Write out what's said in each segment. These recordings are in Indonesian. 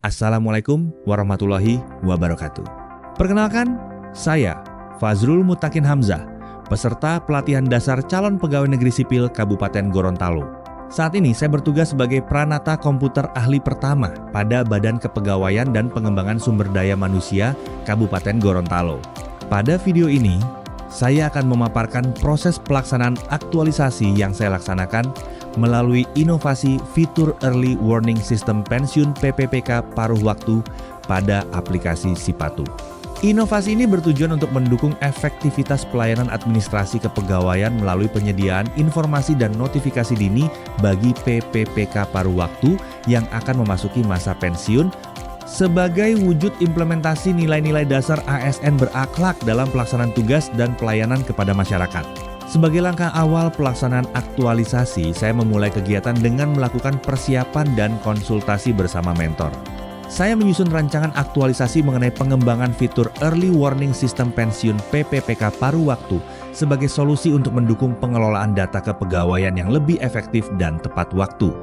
Assalamualaikum warahmatullahi wabarakatuh. Perkenalkan, saya Fazrul Mutakin Hamzah, peserta pelatihan dasar calon pegawai negeri sipil Kabupaten Gorontalo. Saat ini saya bertugas sebagai pranata komputer ahli pertama pada Badan Kepegawaian dan Pengembangan Sumber Daya Manusia Kabupaten Gorontalo. Pada video ini, saya akan memaparkan proses pelaksanaan aktualisasi yang saya laksanakan melalui inovasi fitur Early Warning System Pensiun PPPK paruh waktu pada aplikasi Sipatu. Inovasi ini bertujuan untuk mendukung efektivitas pelayanan administrasi kepegawaian melalui penyediaan informasi dan notifikasi dini bagi PPPK paruh waktu yang akan memasuki masa pensiun sebagai wujud implementasi nilai-nilai dasar ASN berakhlak dalam pelaksanaan tugas dan pelayanan kepada masyarakat. Sebagai langkah awal pelaksanaan aktualisasi, saya memulai kegiatan dengan melakukan persiapan dan konsultasi bersama mentor. Saya menyusun rancangan aktualisasi mengenai pengembangan fitur Early Warning System Pensiun PPPK paruh waktu sebagai solusi untuk mendukung pengelolaan data kepegawaian yang lebih efektif dan tepat waktu.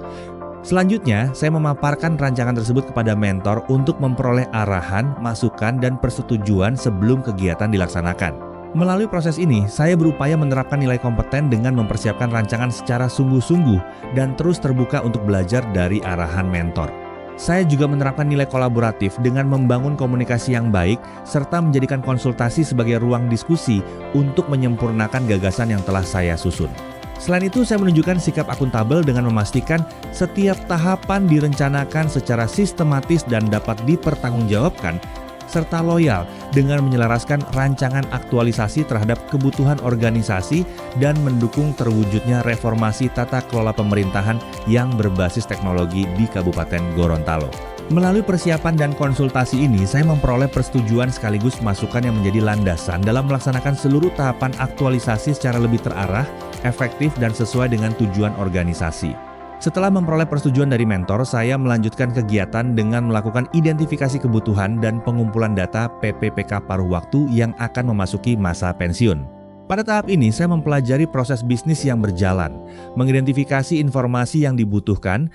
Selanjutnya, saya memaparkan rancangan tersebut kepada mentor untuk memperoleh arahan, masukan, dan persetujuan sebelum kegiatan dilaksanakan. Melalui proses ini, saya berupaya menerapkan nilai kompeten dengan mempersiapkan rancangan secara sungguh-sungguh dan terus terbuka untuk belajar dari arahan mentor. Saya juga menerapkan nilai kolaboratif dengan membangun komunikasi yang baik serta menjadikan konsultasi sebagai ruang diskusi untuk menyempurnakan gagasan yang telah saya susun. Selain itu, saya menunjukkan sikap akuntabel dengan memastikan setiap tahapan direncanakan secara sistematis dan dapat dipertanggungjawabkan, serta loyal dengan menyelaraskan rancangan aktualisasi terhadap kebutuhan organisasi dan mendukung terwujudnya reformasi tata kelola pemerintahan yang berbasis teknologi di Kabupaten Gorontalo. Melalui persiapan dan konsultasi ini, saya memperoleh persetujuan sekaligus masukan yang menjadi landasan dalam melaksanakan seluruh tahapan aktualisasi secara lebih terarah, efektif, dan sesuai dengan tujuan organisasi. Setelah memperoleh persetujuan dari mentor, saya melanjutkan kegiatan dengan melakukan identifikasi kebutuhan dan pengumpulan data PPPK paruh waktu yang akan memasuki masa pensiun. Pada tahap ini, saya mempelajari proses bisnis yang berjalan, mengidentifikasi informasi yang dibutuhkan,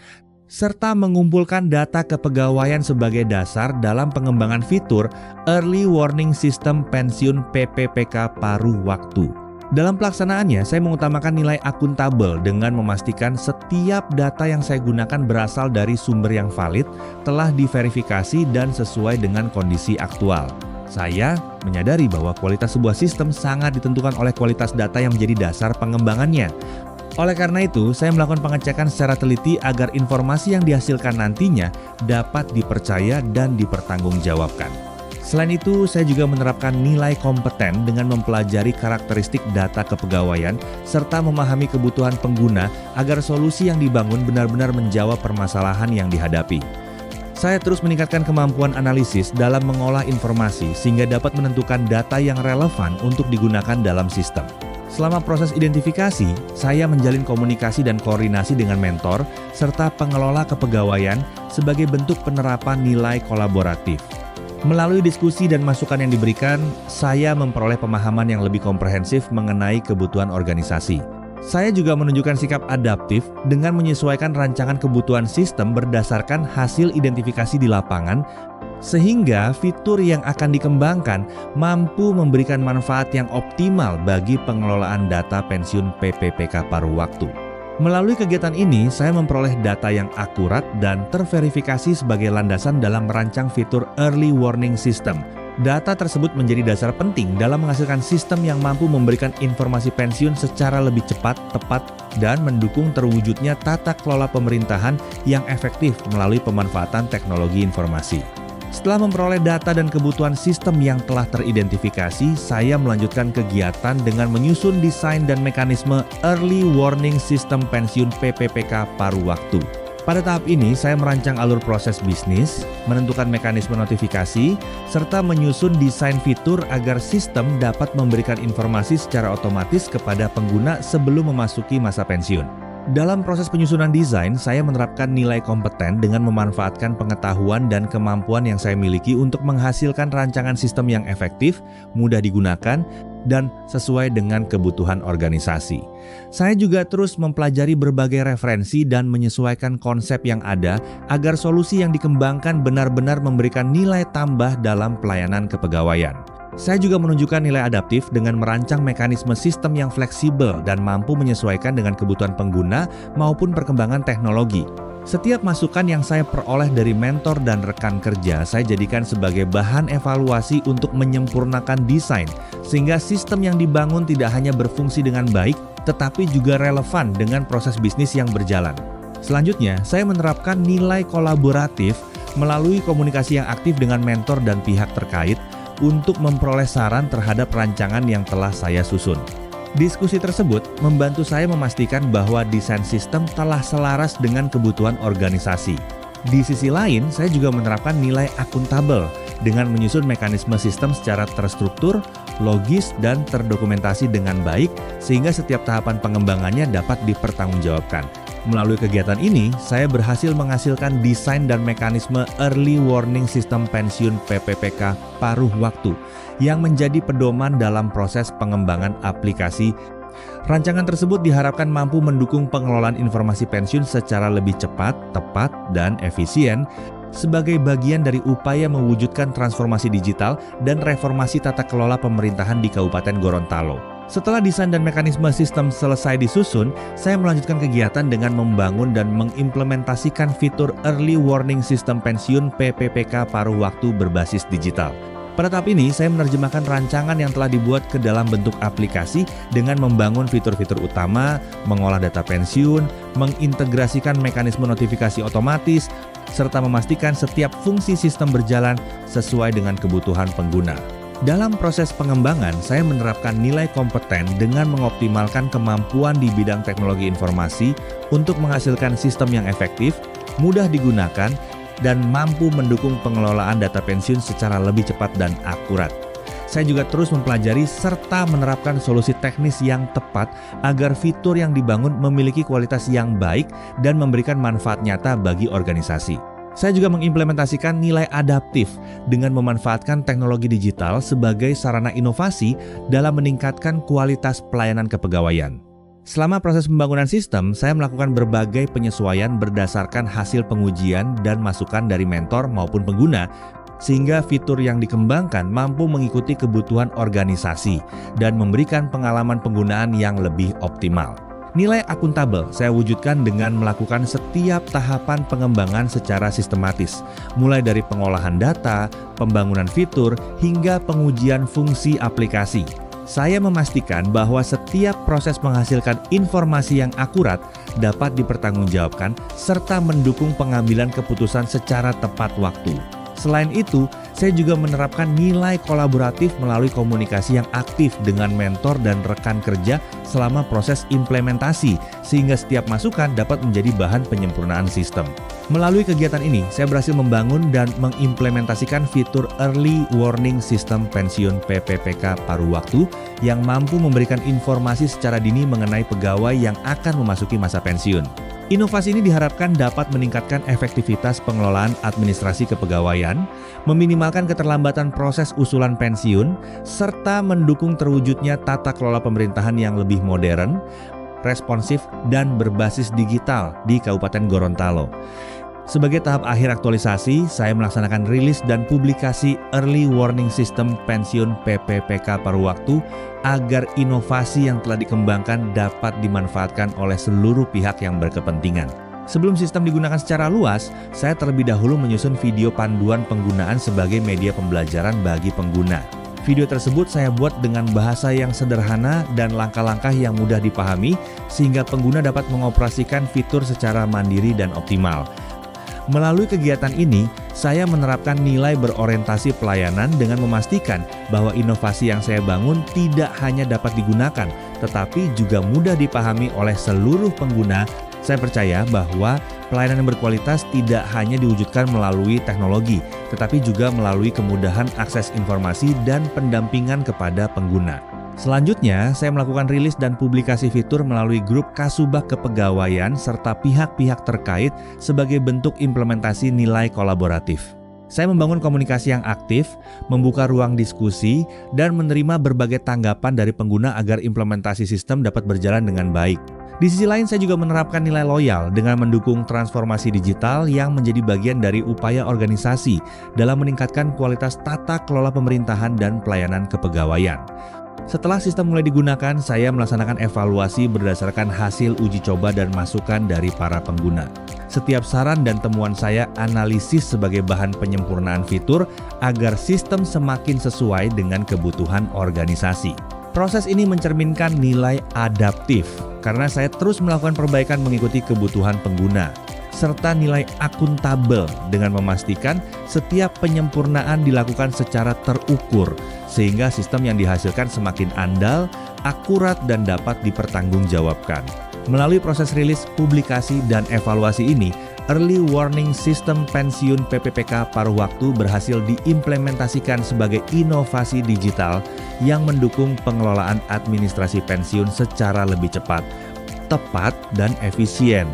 serta mengumpulkan data kepegawaian sebagai dasar dalam pengembangan fitur Early Warning System Pensiun PPPK paruh waktu. Dalam pelaksanaannya, saya mengutamakan nilai akuntabel dengan memastikan setiap data yang saya gunakan berasal dari sumber yang valid, telah diverifikasi dan sesuai dengan kondisi aktual. Saya menyadari bahwa kualitas sebuah sistem sangat ditentukan oleh kualitas data yang menjadi dasar pengembangannya. Oleh karena itu, saya melakukan pengecekan secara teliti agar informasi yang dihasilkan nantinya dapat dipercaya dan dipertanggungjawabkan. Selain itu, saya juga menerapkan nilai kompeten dengan mempelajari karakteristik data kepegawaian serta memahami kebutuhan pengguna agar solusi yang dibangun benar-benar menjawab permasalahan yang dihadapi. Saya terus meningkatkan kemampuan analisis dalam mengolah informasi sehingga dapat menentukan data yang relevan untuk digunakan dalam sistem. Selama proses identifikasi, saya menjalin komunikasi dan koordinasi dengan mentor serta pengelola kepegawaian sebagai bentuk penerapan nilai kolaboratif. Melalui diskusi dan masukan yang diberikan, saya memperoleh pemahaman yang lebih komprehensif mengenai kebutuhan organisasi. Saya juga menunjukkan sikap adaptif dengan menyesuaikan rancangan kebutuhan sistem berdasarkan hasil identifikasi di lapangan, sehingga fitur yang akan dikembangkan mampu memberikan manfaat yang optimal bagi pengelolaan data pensiun PPPK paruh waktu. Melalui kegiatan ini, saya memperoleh data yang akurat dan terverifikasi sebagai landasan dalam merancang fitur Early Warning System. Data tersebut menjadi dasar penting dalam menghasilkan sistem yang mampu memberikan informasi pensiun secara lebih cepat, tepat, dan mendukung terwujudnya tata kelola pemerintahan yang efektif melalui pemanfaatan teknologi informasi. Setelah memperoleh data dan kebutuhan sistem yang telah teridentifikasi, saya melanjutkan kegiatan dengan menyusun desain dan mekanisme Early Warning System Pensiun PPPK paruh waktu. Pada tahap ini, saya merancang alur proses bisnis, menentukan mekanisme notifikasi, serta menyusun desain fitur agar sistem dapat memberikan informasi secara otomatis kepada pengguna sebelum memasuki masa pensiun. Dalam proses penyusunan desain, saya menerapkan nilai kompeten dengan memanfaatkan pengetahuan dan kemampuan yang saya miliki untuk menghasilkan rancangan sistem yang efektif, mudah digunakan, dan sesuai dengan kebutuhan organisasi. Saya juga terus mempelajari berbagai referensi dan menyesuaikan konsep yang ada agar solusi yang dikembangkan benar-benar memberikan nilai tambah dalam pelayanan kepegawaian. Saya juga menunjukkan nilai adaptif dengan merancang mekanisme sistem yang fleksibel dan mampu menyesuaikan dengan kebutuhan pengguna maupun perkembangan teknologi. Setiap masukan yang saya peroleh dari mentor dan rekan kerja, saya jadikan sebagai bahan evaluasi untuk menyempurnakan desain, sehingga sistem yang dibangun tidak hanya berfungsi dengan baik, tetapi juga relevan dengan proses bisnis yang berjalan. Selanjutnya, saya menerapkan nilai kolaboratif melalui komunikasi yang aktif dengan mentor dan pihak terkait, untuk memperoleh saran terhadap rancangan yang telah saya susun. Diskusi tersebut membantu saya memastikan bahwa desain sistem telah selaras dengan kebutuhan organisasi. Di sisi lain, saya juga menerapkan nilai akuntabel dengan menyusun mekanisme sistem secara terstruktur, logis, dan terdokumentasi dengan baik sehingga setiap tahapan pengembangannya dapat dipertanggungjawabkan. Melalui kegiatan ini, saya berhasil menghasilkan desain dan mekanisme Early Warning System Pensiun PPPK paruh waktu yang menjadi pedoman dalam proses pengembangan aplikasi. Rancangan tersebut diharapkan mampu mendukung pengelolaan informasi pensiun secara lebih cepat, tepat, dan efisien sebagai bagian dari upaya mewujudkan transformasi digital dan reformasi tata kelola pemerintahan di Kabupaten Gorontalo. Setelah desain dan mekanisme sistem selesai disusun, saya melanjutkan kegiatan dengan membangun dan mengimplementasikan fitur Early Warning System Pensiun PPPK paruh waktu berbasis digital. Pada tahap ini, saya menerjemahkan rancangan yang telah dibuat ke dalam bentuk aplikasi dengan membangun fitur-fitur utama, mengolah data pensiun, mengintegrasikan mekanisme notifikasi otomatis, serta memastikan setiap fungsi sistem berjalan sesuai dengan kebutuhan pengguna. Dalam proses pengembangan, saya menerapkan nilai kompeten dengan mengoptimalkan kemampuan di bidang teknologi informasi untuk menghasilkan sistem yang efektif, mudah digunakan, dan mampu mendukung pengelolaan data pensiun secara lebih cepat dan akurat. Saya juga terus mempelajari serta menerapkan solusi teknis yang tepat agar fitur yang dibangun memiliki kualitas yang baik dan memberikan manfaat nyata bagi organisasi. Saya juga mengimplementasikan nilai adaptif dengan memanfaatkan teknologi digital sebagai sarana inovasi dalam meningkatkan kualitas pelayanan kepegawaian. Selama proses pembangunan sistem, saya melakukan berbagai penyesuaian berdasarkan hasil pengujian dan masukan dari mentor maupun pengguna, sehingga fitur yang dikembangkan mampu mengikuti kebutuhan organisasi dan memberikan pengalaman penggunaan yang lebih optimal. Nilai akuntabel saya wujudkan dengan melakukan setiap tahapan pengembangan secara sistematis, mulai dari pengolahan data, pembangunan fitur, hingga pengujian fungsi aplikasi. Saya memastikan bahwa setiap proses menghasilkan informasi yang akurat dapat dipertanggungjawabkan serta mendukung pengambilan keputusan secara tepat waktu. Selain itu, saya juga menerapkan nilai kolaboratif melalui komunikasi yang aktif dengan mentor dan rekan kerja selama proses implementasi, sehingga setiap masukan dapat menjadi bahan penyempurnaan sistem. Melalui kegiatan ini, saya berhasil membangun dan mengimplementasikan fitur Early Warning System Pensiun PPPK paruh waktu yang mampu memberikan informasi secara dini mengenai pegawai yang akan memasuki masa pensiun. Inovasi ini diharapkan dapat meningkatkan efektivitas pengelolaan administrasi kepegawaian, meminimalkan keterlambatan proses usulan pensiun, serta mendukung terwujudnya tata kelola pemerintahan yang lebih modern, responsif, dan berbasis digital di Kabupaten Gorontalo. Sebagai tahap akhir aktualisasi, saya melaksanakan rilis dan publikasi Early Warning System Pensiun PPPK paruh waktu agar inovasi yang telah dikembangkan dapat dimanfaatkan oleh seluruh pihak yang berkepentingan. Sebelum sistem digunakan secara luas, saya terlebih dahulu menyusun video panduan penggunaan sebagai media pembelajaran bagi pengguna. Video tersebut saya buat dengan bahasa yang sederhana dan langkah-langkah yang mudah dipahami sehingga pengguna dapat mengoperasikan fitur secara mandiri dan optimal. Melalui kegiatan ini, saya menerapkan nilai berorientasi pelayanan dengan memastikan bahwa inovasi yang saya bangun tidak hanya dapat digunakan, tetapi juga mudah dipahami oleh seluruh pengguna. Saya percaya bahwa pelayanan yang berkualitas tidak hanya diwujudkan melalui teknologi, tetapi juga melalui kemudahan akses informasi dan pendampingan kepada pengguna. Selanjutnya, saya melakukan rilis dan publikasi fitur melalui grup Kasubag Kepegawaian serta pihak-pihak terkait sebagai bentuk implementasi nilai kolaboratif. Saya membangun komunikasi yang aktif, membuka ruang diskusi, dan menerima berbagai tanggapan dari pengguna agar implementasi sistem dapat berjalan dengan baik. Di sisi lain, saya juga menerapkan nilai loyal dengan mendukung transformasi digital yang menjadi bagian dari upaya organisasi dalam meningkatkan kualitas tata kelola pemerintahan dan pelayanan kepegawaian. Setelah sistem mulai digunakan, saya melaksanakan evaluasi berdasarkan hasil uji coba dan masukan dari para pengguna. Setiap saran dan temuan saya analisis sebagai bahan penyempurnaan fitur agar sistem semakin sesuai dengan kebutuhan organisasi. Proses ini mencerminkan nilai adaptif karena saya terus melakukan perbaikan mengikuti kebutuhan pengguna, serta nilai akuntabel dengan memastikan setiap penyempurnaan dilakukan secara terukur sehingga sistem yang dihasilkan semakin andal, akurat, dan dapat dipertanggungjawabkan. Melalui proses rilis, publikasi, dan evaluasi ini, Early Warning System Pensiun PPPK paruh waktu berhasil diimplementasikan sebagai inovasi digital yang mendukung pengelolaan administrasi pensiun secara lebih cepat, tepat, dan efisien.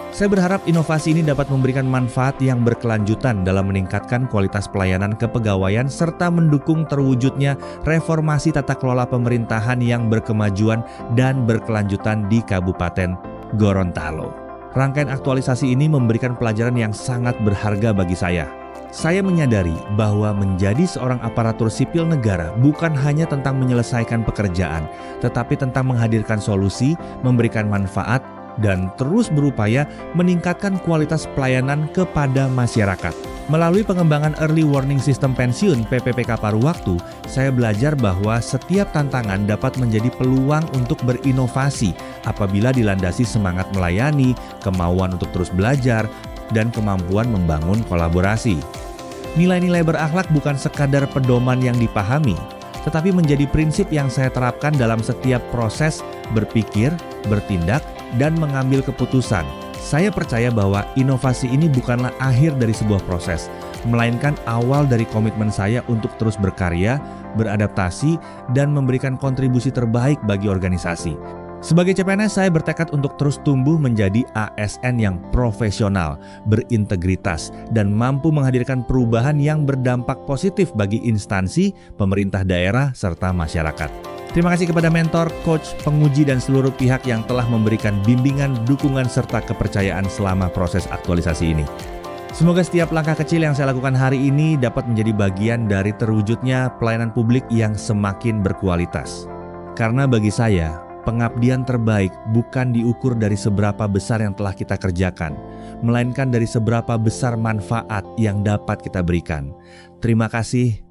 Saya berharap inovasi ini dapat memberikan manfaat yang berkelanjutan dalam meningkatkan kualitas pelayanan kepegawaian serta mendukung terwujudnya reformasi tata kelola pemerintahan yang berkemajuan dan berkelanjutan di Kabupaten Gorontalo. Rangkaian aktualisasi ini memberikan pelajaran yang sangat berharga bagi saya. Saya menyadari bahwa menjadi seorang aparatur sipil negara bukan hanya tentang menyelesaikan pekerjaan, tetapi tentang menghadirkan solusi, memberikan manfaat, dan terus berupaya meningkatkan kualitas pelayanan kepada masyarakat. Melalui pengembangan Early Warning System Pensiun PPPK paruh waktu, saya belajar bahwa setiap tantangan dapat menjadi peluang untuk berinovasi apabila dilandasi semangat melayani, kemauan untuk terus belajar, dan kemampuan membangun kolaborasi. Nilai-nilai berakhlak bukan sekadar pedoman yang dipahami, tetapi menjadi prinsip yang saya terapkan dalam setiap proses berpikir, bertindak, dan mengambil keputusan. Saya percaya bahwa inovasi ini bukanlah akhir dari sebuah proses, melainkan awal dari komitmen saya untuk terus berkarya, beradaptasi, dan memberikan kontribusi terbaik bagi organisasi. Sebagai CPNS, saya bertekad untuk terus tumbuh menjadi ASN yang profesional, berintegritas, dan mampu menghadirkan perubahan yang berdampak positif bagi instansi, pemerintah daerah, serta masyarakat. Terima kasih kepada mentor, coach, penguji, dan seluruh pihak yang telah memberikan bimbingan, dukungan, serta kepercayaan selama proses aktualisasi ini. Semoga setiap langkah kecil yang saya lakukan hari ini dapat menjadi bagian dari terwujudnya pelayanan publik yang semakin berkualitas. Karena bagi saya, pengabdian terbaik bukan diukur dari seberapa besar yang telah kita kerjakan, melainkan dari seberapa besar manfaat yang dapat kita berikan. Terima kasih.